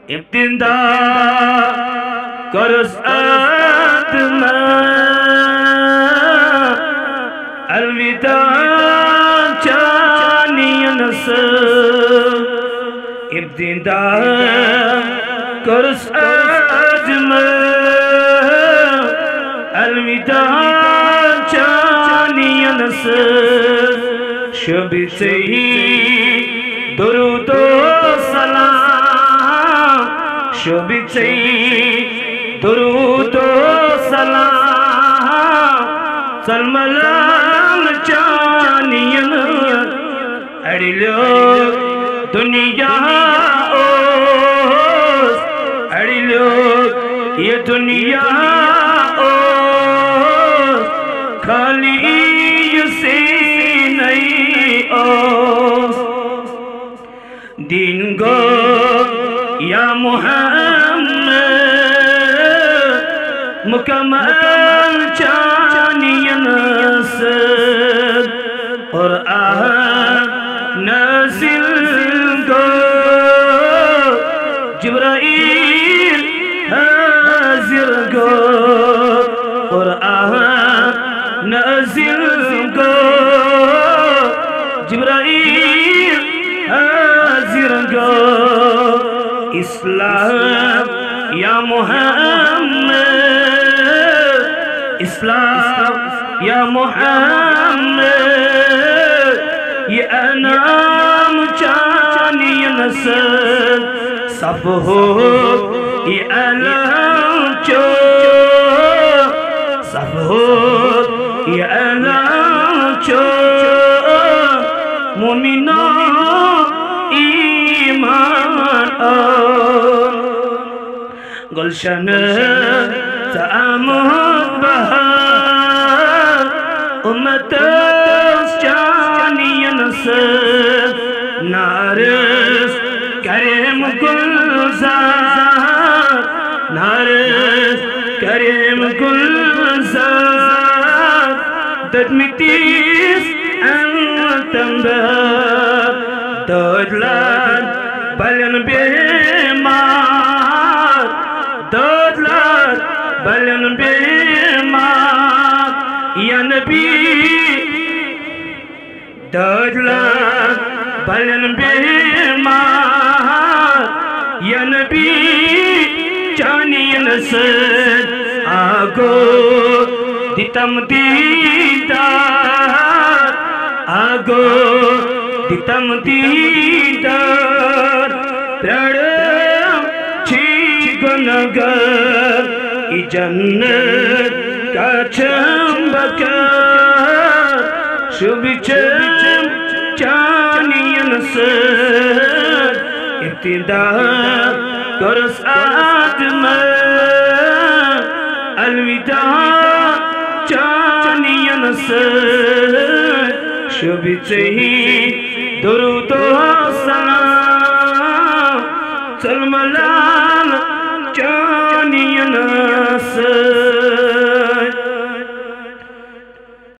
ابتدا کرس آدم الوداع چانینس ابتدا کرس آدم الوداع چانینس شبیچی درود و سلام شبیچی درود و سلام سلملال چانین اڑیلو دنیا اوس اڑیلو یہ دنیا اوس خالی سے نہیں اوس دین گو یا محمد مکمل چانین سد قرآن نازل گو جبرائیل حاضر گو قرآن نازل گو جبرائیل حاضر گو اسلام یا محمد اسلام یا محمد یہ انام چانین سد صف ہو یہ علم چو صف ہو یہ علم چو مومنان ایمان گلشن تعمد بہار امت چانین سد نارس کریم گلزار نارس کریم گلزار ددمتیس انتنبر دادلان بلن بیمار دادلان بلن بیمار یا نبی دادلان بلن بیمار یا نبی چانین سد آگو دیتم دیدار آگو دیتم دیدار پرڑم چھی گنگر ای جنت کا چمبکر شبی چم چانین سد ابتدا کرس آدم الوداع چانین سد شبیچی درود و سلام سلملال چانین